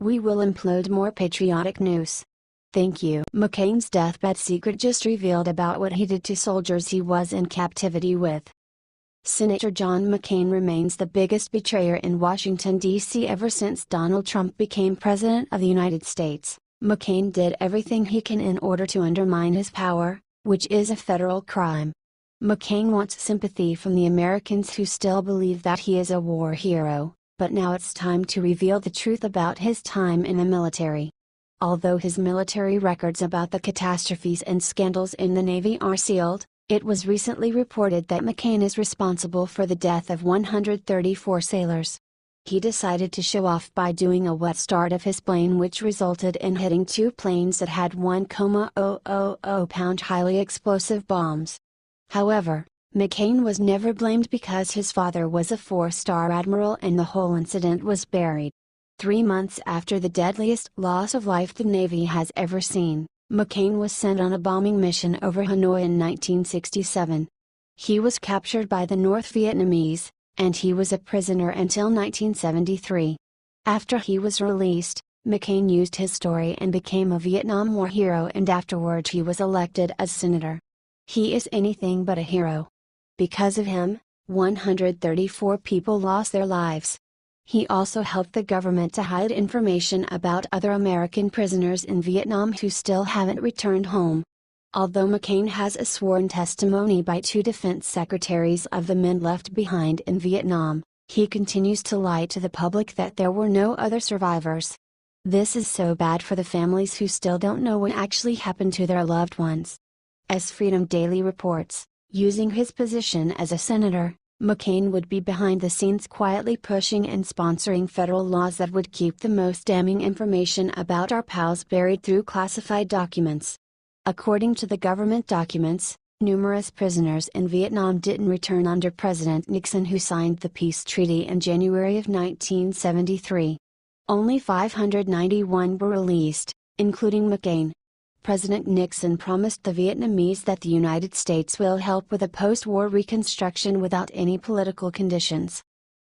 We will implode more patriotic news. Thank you. McCain's deathbed secret just revealed about what he did to soldiers he was in captivity with. Senator John McCain remains the biggest betrayer in Washington, D.C. ever since Donald Trump became President of the United States. McCain did everything he can in order to undermine his power, which is a federal crime. McCain wants sympathy from the Americans who still believe that he is a war hero, but now it's time to reveal the truth about his time in the military. Although his military records about the catastrophes and scandals in the Navy are sealed, it was recently reported that McCain is responsible for the death of 134 sailors. He decided to show off by doing a wet start of his plane, which resulted in hitting two planes that had 1,000-pound highly explosive bombs. However, McCain was never blamed because his father was a four-star admiral and the whole incident was buried. 3 months after the deadliest loss of life the Navy has ever seen, McCain was sent on a bombing mission over Hanoi in 1967. He was captured by the North Vietnamese, and he was a prisoner until 1973. After he was released, McCain used his story and became a Vietnam War hero, and afterward he was elected as senator. He is anything but a hero. Because of him, 134 people lost their lives. He also helped the government to hide information about other American prisoners in Vietnam who still haven't returned home. Although McCain has a sworn testimony by 2 defense secretaries of the men left behind in Vietnam, he continues to lie to the public that there were no other survivors. This is so bad for the families who still don't know what actually happened to their loved ones. As Freedom Daily reports, using his position as a senator, McCain would be behind the scenes quietly pushing and sponsoring federal laws that would keep the most damning information about our pals buried through classified documents. According to the government documents, numerous prisoners in Vietnam didn't return under President Nixon, who signed the peace treaty in January of 1973. Only 591 were released, including McCain. President Nixon promised the Vietnamese that the United States will help with a post-war reconstruction without any political conditions.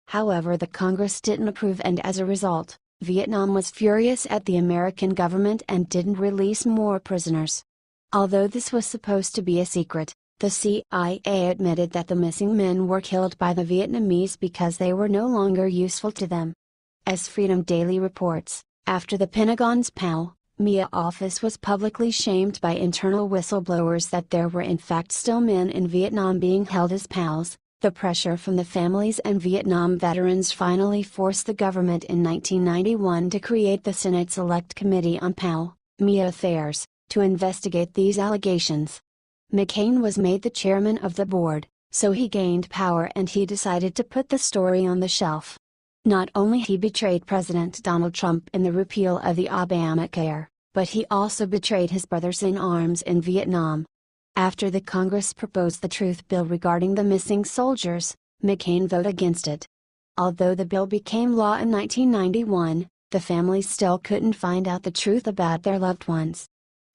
However, the Congress didn't approve, and as a result, Vietnam was furious at the American government and didn't release more prisoners. Although this was supposed to be a secret, the CIA admitted that the missing men were killed by the Vietnamese because they were no longer useful to them. As Freedom Daily reports, after the Pentagon's PAL-MIA office was publicly shamed by internal whistleblowers that there were in fact still men in Vietnam being held as PALs, the pressure from the families and Vietnam veterans finally forced the government in 1991 to create the Senate Select Committee on PAL-MIA Affairs, to investigate these allegations. McCain was made the chairman of the board, so he gained power and he decided to put the story on the shelf. Not only he betrayed President Donald Trump in the repeal of the Obamacare, but he also betrayed his brothers in arms in Vietnam. After the Congress proposed the Truth Bill regarding the missing soldiers, McCain voted against it. Although the bill became law in 1991, the families still couldn't find out the truth about their loved ones.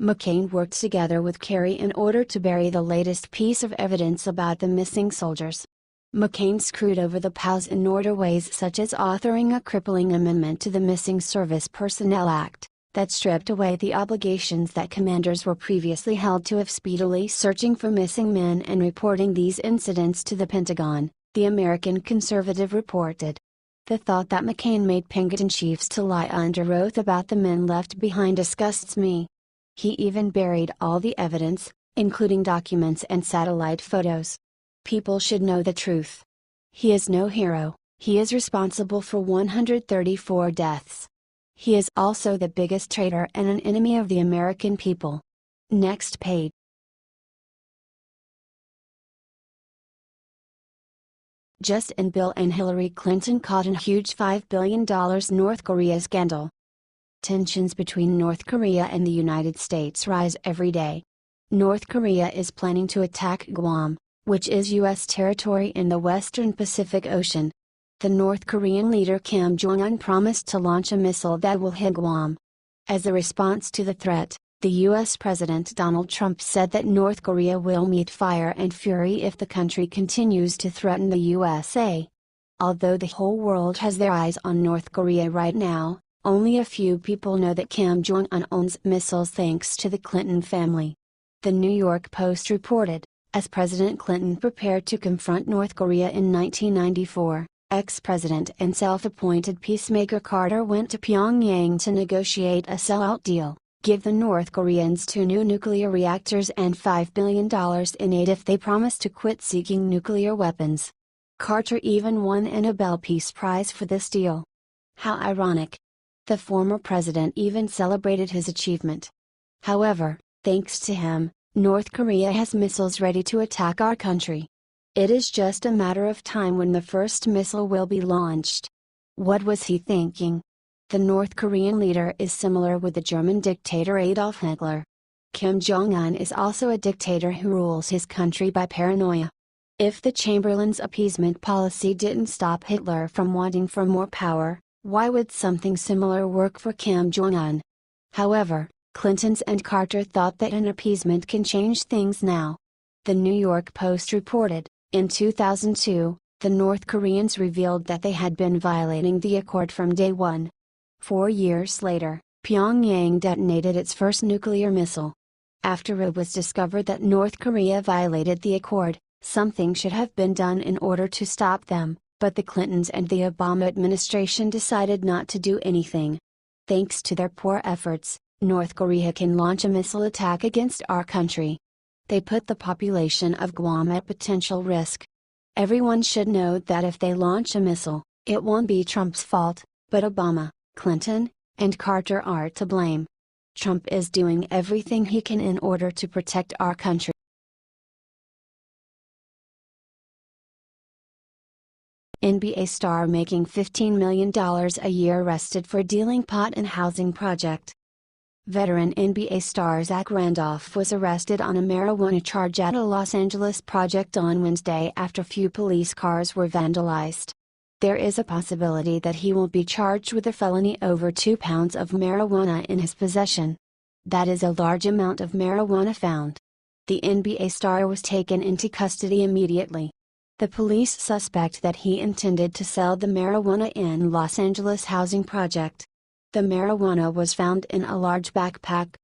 McCain worked together with Kerry in order to bury the latest piece of evidence about the missing soldiers. McCain screwed over the PALs in ways such as authoring a crippling amendment to the Missing Service Personnel Act, that stripped away the obligations that commanders were previously held to of speedily searching for missing men and reporting these incidents to the Pentagon, the American Conservative reported. The thought that McCain made Pinkerton chiefs to lie under oath about the men left behind disgusts me. He even buried all the evidence, including documents and satellite photos. People should know the truth. He is no hero, he is responsible for 134 deaths. He is also the biggest traitor and an enemy of the American people. Next page. Justin Bill and Hillary Clinton caught in huge $5 billion North Korea scandal. Tensions between North Korea and the United States rise every day. North Korea is planning to attack Guam, which is U.S. territory in the western Pacific Ocean. The North Korean leader Kim Jong-un promised to launch a missile that will hit Guam. As a response to the threat, the U.S. President Donald Trump said that North Korea will meet fire and fury if the country continues to threaten the USA. Although the whole world has their eyes on North Korea right now, Only a few people know that Kim Jong-un owns missiles thanks to the Clinton family. The New York Post reported, as President Clinton prepared to confront North Korea in 1994, ex-president and self-appointed peacemaker Carter went to Pyongyang to negotiate a sellout deal, give the North Koreans 2 new nuclear reactors and $5 billion in aid if they promise to quit seeking nuclear weapons. Carter even won a Nobel Peace Prize for this deal. How ironic. The former president even celebrated his achievement. However, thanks to him, North Korea has missiles ready to attack our country. It is just a matter of time when the first missile will be launched. What was he thinking? The North Korean leader is similar with the German dictator Adolf Hitler. Kim Jong-un is also a dictator who rules his country by paranoia. If the Chamberlain's appeasement policy didn't stop Hitler from wanting for more power, why would something similar work for Kim Jong-un? However, Clinton's and Carter thought that an appeasement can change things now. The New York Post reported, in 2002, the North Koreans revealed that they had been violating the accord from day one. 4 years later, Pyongyang detonated its first nuclear missile. After it was discovered that North Korea violated the accord, something should have been done in order to stop them, but the Clintons and the Obama administration decided not to do anything. Thanks to their poor efforts, North Korea can launch a missile attack against our country. They put the population of Guam at potential risk. Everyone should know that if they launch a missile, it won't be Trump's fault, but Obama, Clinton, and Carter are to blame. Trump is doing everything he can in order to protect our country. NBA star making $15 million a year arrested for dealing pot in housing project. Veteran NBA star Zach Randolph was arrested on a marijuana charge at a Los Angeles project on Wednesday after few police cars were vandalized. There is a possibility that he will be charged with a felony over 2 pounds of marijuana in his possession. That is a large amount of marijuana found. The NBA star was taken into custody immediately. The police suspect that he intended to sell the marijuana in Los Angeles housing project. The marijuana was found in a large backpack.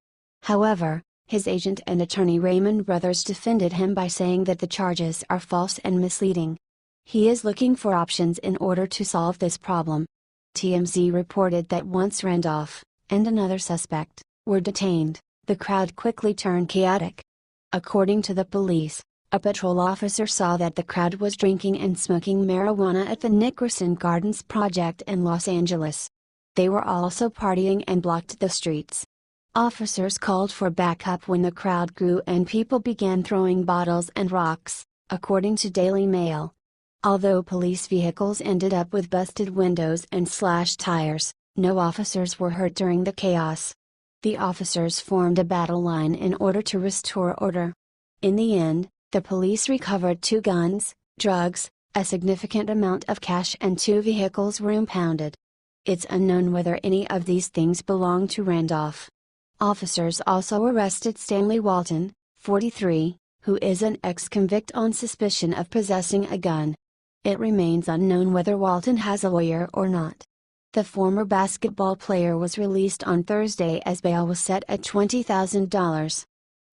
However, his agent and attorney Raymond Brothers defended him by saying that the charges are false and misleading. He is looking for options in order to solve this problem. TMZ reported that once Randolph, and another suspect, were detained, the crowd quickly turned chaotic. According to the police, a patrol officer saw that the crowd was drinking and smoking marijuana at the Nickerson Gardens project in Los Angeles. They were also partying and blocked the streets. Officers called for backup when the crowd grew and people began throwing bottles and rocks, according to Daily Mail. Although police vehicles ended up with busted windows and slashed tires, no officers were hurt during the chaos. The officers formed a battle line in order to restore order. In the end, the police recovered 2 guns, drugs, a significant amount of cash and 2 vehicles were impounded. It's unknown whether any of these things belong to Randolph. Officers also arrested Stanley Walton, 43, who is an ex-convict on suspicion of possessing a gun. It remains unknown whether Walton has a lawyer or not. The former basketball player was released on Thursday as bail was set at $20,000.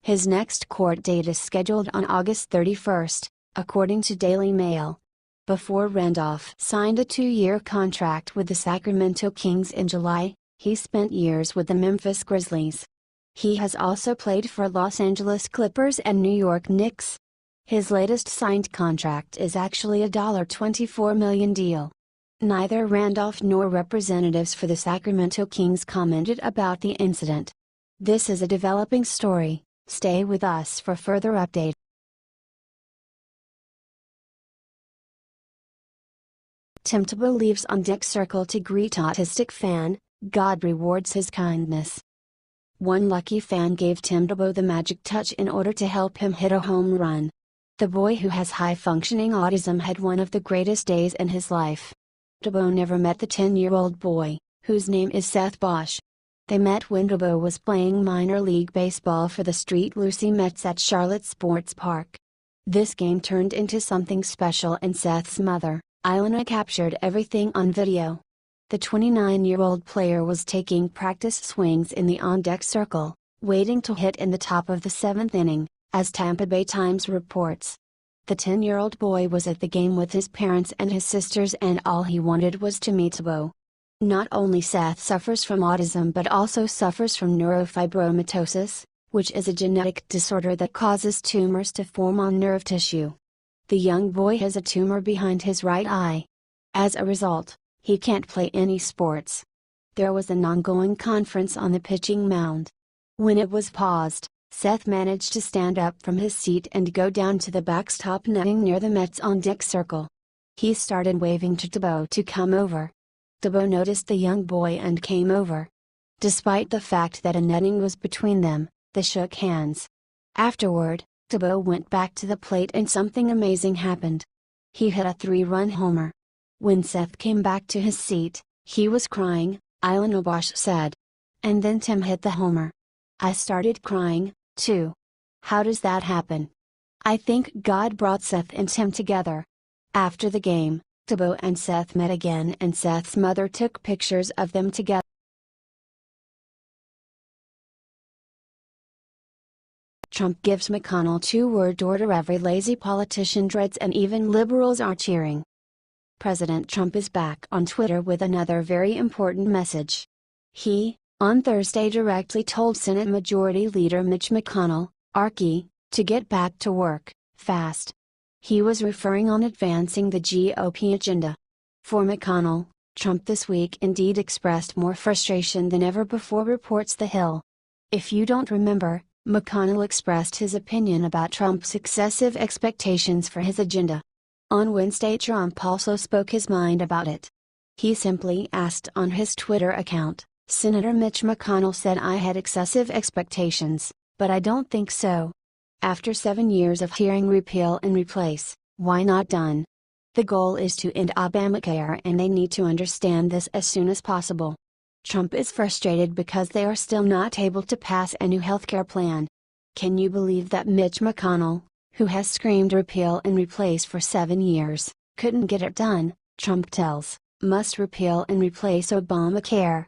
His next court date is scheduled on August 31, according to Daily Mail. Before Randolph signed a 2-year contract with the Sacramento Kings in July, he spent years with the Memphis Grizzlies. He has also played for Los Angeles Clippers and New York Knicks. His latest signed contract is actually a $24 million deal. Neither Randolph nor representatives for the Sacramento Kings commented about the incident. This is a developing story. Stay with us for further update. Tim Tebow leaves on Dick's Circle to greet autistic fan, God rewards his kindness. One lucky fan gave Tim Tebow the magic touch in order to help him hit a home run. The boy who has high-functioning autism had one of the greatest days in his life. Tebow never met the 10-year-old boy, whose name is Seth Bosch. They met when Tebow was playing minor league baseball for the St. Lucie Mets at Charlotte Sports Park. This game turned into something special and Seth's mother, Ilana, captured everything on video. The 29-year-old player was taking practice swings in the on-deck circle, waiting to hit in the top of the 7th inning, as Tampa Bay Times reports. The 10-year-old boy was at the game with his parents and his sisters, and all he wanted was to meet Tebow. Not only Seth suffers from autism but also suffers from neurofibromatosis, which is a genetic disorder that causes tumors to form on nerve tissue. The young boy has a tumor behind his right eye. As a result, he can't play any sports. There was an ongoing conference on the pitching mound. When it was paused, Seth managed to stand up from his seat and go down to the backstop netting near the Mets on-deck circle. He started waving to Tebow to come over. Tebow noticed the young boy and came over. Despite the fact that a netting was between them, they shook hands. Afterward, Tebow went back to the plate and something amazing happened. He hit a 3-run homer. When Seth came back to his seat, he was crying, Ilan Obosh said. And then Tim hit the homer. I started crying, too. How does that happen? I think God brought Seth and Tim together. After the game, Tebow and Seth met again and Seth's mother took pictures of them together. Trump gives McConnell 2-word order every lazy politician dreads and even liberals are cheering. President Trump is back on Twitter with another very important message. He, on Thursday, directly told Senate Majority Leader Mitch McConnell, RK, to get back to work, fast. He was referring on advancing the GOP agenda. For McConnell, Trump this week indeed expressed more frustration than ever before, reports The Hill. If you don't remember, McConnell expressed his opinion about Trump's excessive expectations for his agenda. On Wednesday, Trump also spoke his mind about it. He simply asked on his Twitter account, Senator Mitch McConnell said I had excessive expectations, but I don't think so. After 7 years of hearing repeal and replace, why not done? The goal is to end Obamacare and they need to understand this as soon as possible. Trump is frustrated because they are still not able to pass a new healthcare plan. Can you believe that Mitch McConnell, who has screamed repeal and replace for 7 years, couldn't get it done? Trump tells, must repeal and replace Obamacare.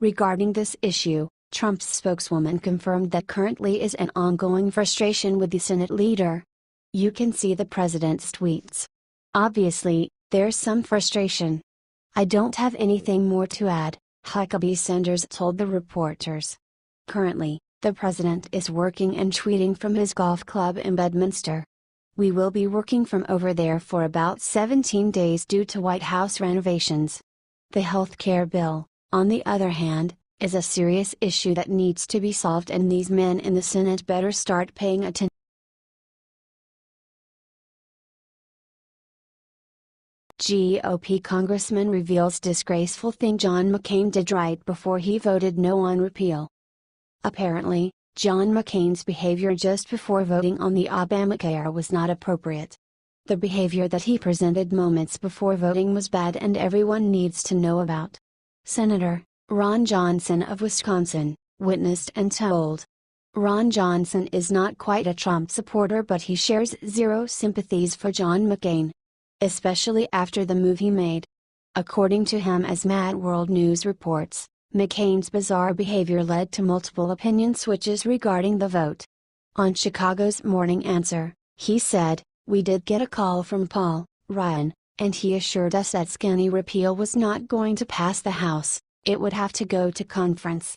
Regarding this issue, Trump's spokeswoman confirmed that currently is an ongoing frustration with the Senate leader. You can see the president's tweets. Obviously, there's some frustration. I don't have anything more to add, Huckabee Sanders told the reporters. Currently, the president is working and tweeting from his golf club in Bedminster. We will be working from over there for about 17 days due to White House renovations. The health care bill, on the other hand, is a serious issue that needs to be solved and these men in the Senate better start paying attention. GOP congressman reveals disgraceful thing John McCain did right before he voted no on repeal. Apparently, John McCain's behavior just before voting on the Obamacare was not appropriate. The behavior that he presented moments before voting was bad and everyone needs to know about. Senator Ron Johnson of Wisconsin witnessed and told. Ron Johnson is not quite a Trump supporter, but he shares zero sympathies for John McCain, especially after the move he made. According to him, as Mad World News reports, McCain's bizarre behavior led to multiple opinion switches regarding the vote. On Chicago's Morning Answer, he said, "We did get a call from Paul Ryan, and he assured us that skinny repeal was not going to pass the House, it would have to go to conference.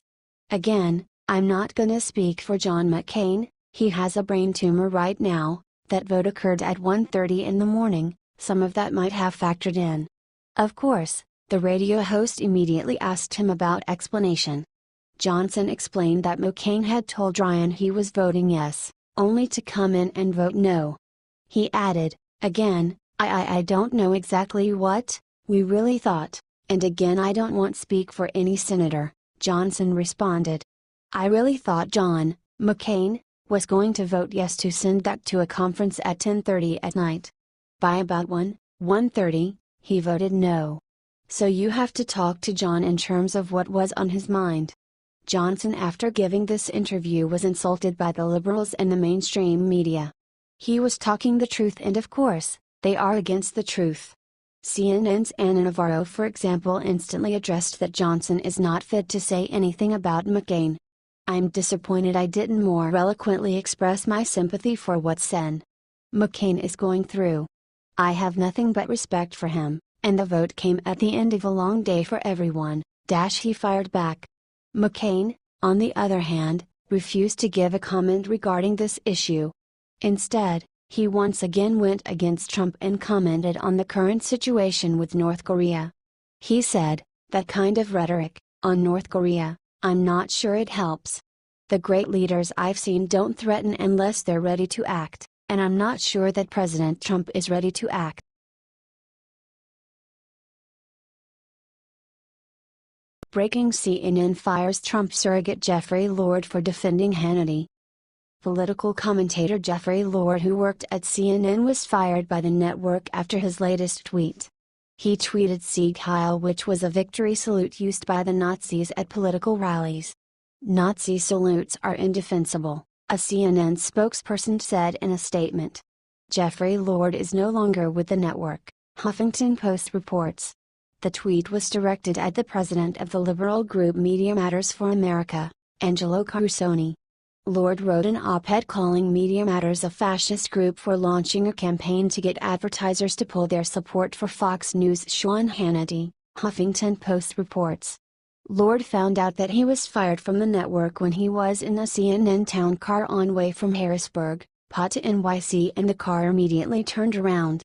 Again, I'm not gonna speak for John McCain, he has a brain tumor right now, that vote occurred at 1:30 in the morning, some of that might have factored in." Of course, the radio host immediately asked him about explanation. Johnson explained that McCain had told Ryan he was voting yes, only to come in and vote no. He added, "Again, I don't know exactly what we really thought, and again I don't want to speak for any senator," Johnson responded. "I really thought John McCain was going to vote yes to send that to a conference at 10:30 at night. By about 1:30, he voted no. So you have to talk to John in terms of what was on his mind." Johnson, after giving this interview, was insulted by the liberals and the mainstream media. He was talking the truth, and of course, they are against the truth. CNN's Anna Navarro, for example, instantly addressed that Johnson is not fit to say anything about McCain. "I'm disappointed I didn't more eloquently express my sympathy for what Sen. McCain is going through. I have nothing but respect for him, and the vote came at the end of a long day for everyone," he fired back. McCain, on the other hand, refused to give a comment regarding this issue. Instead, he once again went against Trump and commented on the current situation with North Korea. He said, "That kind of rhetoric, on North Korea, I'm not sure it helps. The great leaders I've seen don't threaten unless they're ready to act, and I'm not sure that President Trump is ready to act." Breaking: CNN fires Trump surrogate Jeffrey Lord for defending Hannity. Political commentator Jeffrey Lord, who worked at CNN, was fired by the network after his latest tweet. He tweeted "Sieg Heil," which was a victory salute used by the Nazis at political rallies. "Nazi salutes are indefensible," a CNN spokesperson said in a statement. Jeffrey Lord is no longer with the network, Huffington Post reports. The tweet was directed at the president of the liberal group Media Matters for America, Angelo Carusone. Lord wrote an op-ed calling Media Matters a fascist group for launching a campaign to get advertisers to pull their support for Fox News' Sean Hannity, Huffington Post reports. Lord found out that he was fired from the network when he was in a CNN town car on way from Harrisburg, PA to NYC, and the car immediately turned around.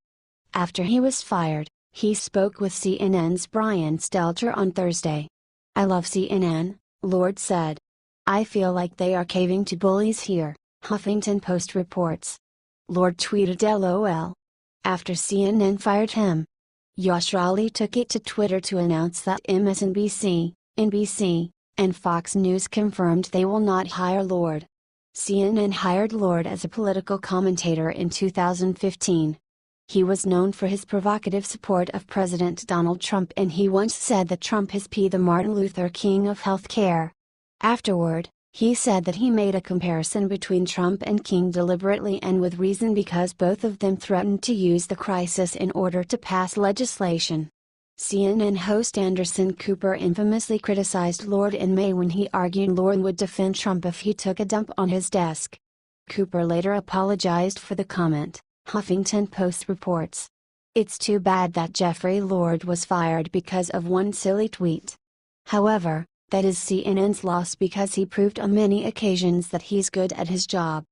After he was fired, he spoke with CNN's Brian Stelter on Thursday. "I love CNN," Lord said. "I feel like they are caving to bullies here," Huffington Post reports. Lord tweeted LOL. After CNN fired him, Yash Raleigh took it to Twitter to announce that MSNBC, NBC, and Fox News confirmed they will not hire Lord. CNN hired Lord as a political commentator in 2015. He was known for his provocative support of President Donald Trump, and he once said that Trump is the Martin Luther King of healthcare. Afterward, he said that he made a comparison between Trump and King deliberately and with reason, because both of them threatened to use the crisis in order to pass legislation. CNN host Anderson Cooper infamously criticized Lord in May when he argued Lord would defend Trump if he took a dump on his desk. Cooper later apologized for the comment, Huffington Post reports. "It's too bad that Jeffrey Lord was fired because of one silly tweet. However, that is CNN's loss, because he proved on many occasions that he's good at his job."